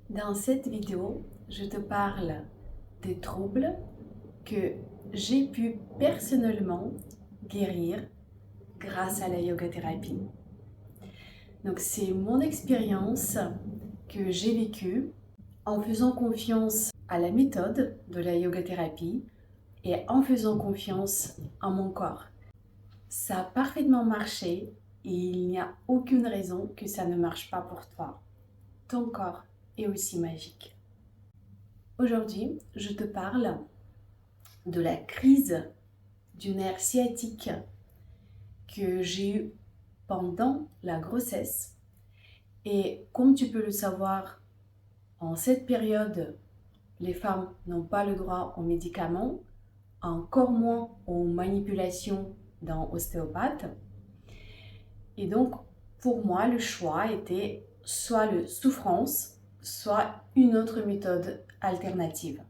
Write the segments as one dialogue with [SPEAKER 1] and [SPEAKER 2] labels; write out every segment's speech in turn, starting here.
[SPEAKER 1] Dans cette vidéo, je te parle des troubles que j'ai pu personnellement guérir grâce à la yoga thérapie. Donc c'est mon expérience que j'ai vécue en faisant confiance à la méthode de la yoga thérapie et en faisant confiance à mon corps. Ça a parfaitement marché et il n'y a aucune raison que ça ne marche pas pour toi. Ton corps est aussi magique. Aujourd'hui, je te parle de la crise du nerf sciatique que j'ai eue pendant la grossesse. Et comme tu peux le savoir, en cette période, les femmes n'ont pas le droit aux médicaments, encore moins aux manipulations d'un ostéopathe. Et donc, pour moi, le choix était soit le souffrance, soit une autre méthode alternative.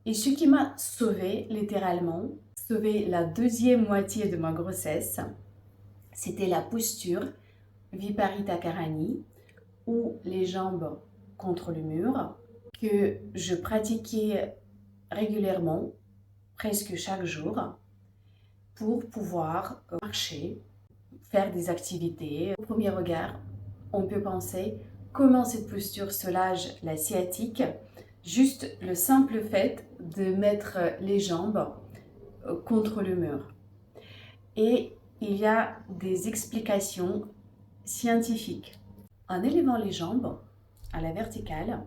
[SPEAKER 1] Et ce qui m'a sauvée, littéralement, sauvé la deuxième moitié de ma grossesse, c'était la posture Viparita Karani, ou les jambes contre le mur, que je pratiquais régulièrement, presque chaque jour, pour pouvoir marcher, faire des activités. Au premier regard, on peut penser comment cette posture soulage la sciatique. Juste le simple fait de mettre les jambes contre le mur. Et il y a des explications scientifiques. En élevant les jambes à la verticale,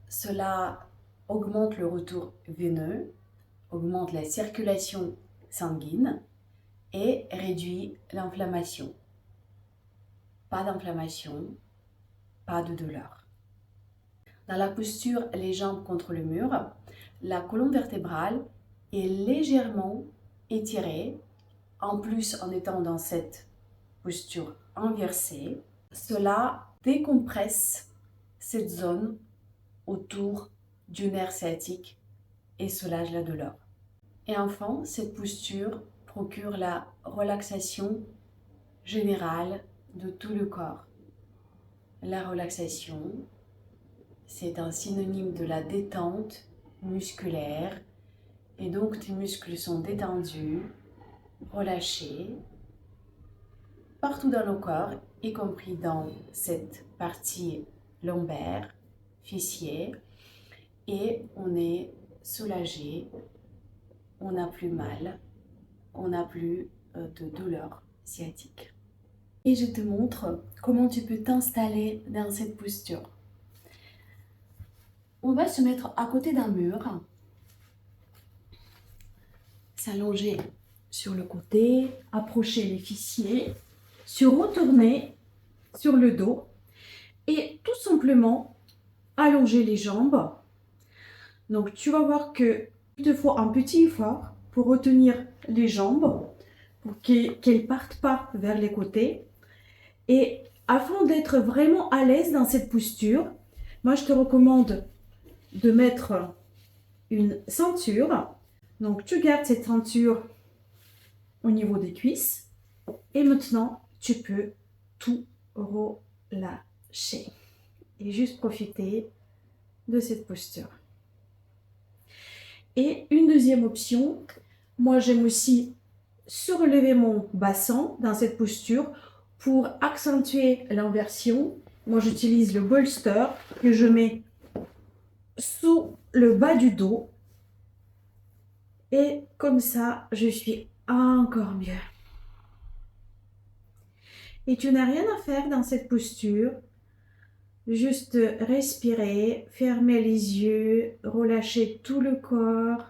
[SPEAKER 1] cela augmente le retour veineux, augmente la circulation sanguine et réduit l'inflammation. Pas d'inflammation, pas de douleur. Dans la posture les jambes contre le mur, la colonne vertébrale est légèrement étirée, en plus en étant dans cette posture inversée. Cela décompresse cette zone autour du nerf sciatique et soulage la douleur. Et enfin, cette posture procure la relaxation générale de tout le corps. La relaxation, c'est un synonyme de la détente musculaire et donc tes muscles sont détendus, relâchés partout dans le corps, y compris dans cette partie lombaire, fessier, et on est soulagé, on n'a plus mal, on n'a plus de douleur sciatique. Et je te montre comment tu peux t'installer dans cette posture. On va se mettre à côté d'un mur, s'allonger sur le côté, approcher les fessiers, se retourner sur le dos et tout simplement allonger les jambes. Donc tu vas voir que il te faut un petit effort pour retenir les jambes, pour qu'elles ne partent pas vers les côtés. Et afin d'être vraiment à l'aise dans cette posture, moi je te recommande de mettre une ceinture. Donc tu gardes cette ceinture au niveau des cuisses et maintenant tu peux tout relâcher et juste profiter de cette posture. Et une deuxième option, moi j'aime aussi surlever mon bassin dans cette posture pour accentuer l'inversion. Moi j'utilise le bolster que je mets sous le bas du dos et comme ça je suis encore mieux. Et tu n'as rien à faire dans cette posture, juste respirer, fermer les yeux, relâcher tout le corps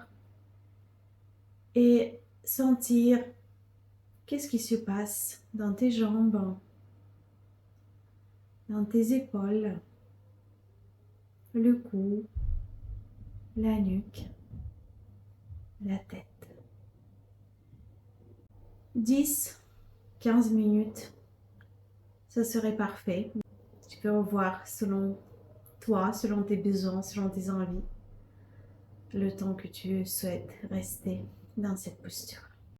[SPEAKER 1] et sentir qu'est-ce qui se passe dans tes jambes, dans tes épaules, le cou, la nuque, la tête. 10-15 minutes, ça serait parfait. Tu peux revoir selon toi, selon tes besoins, selon tes envies, le temps que tu souhaites rester dans cette posture.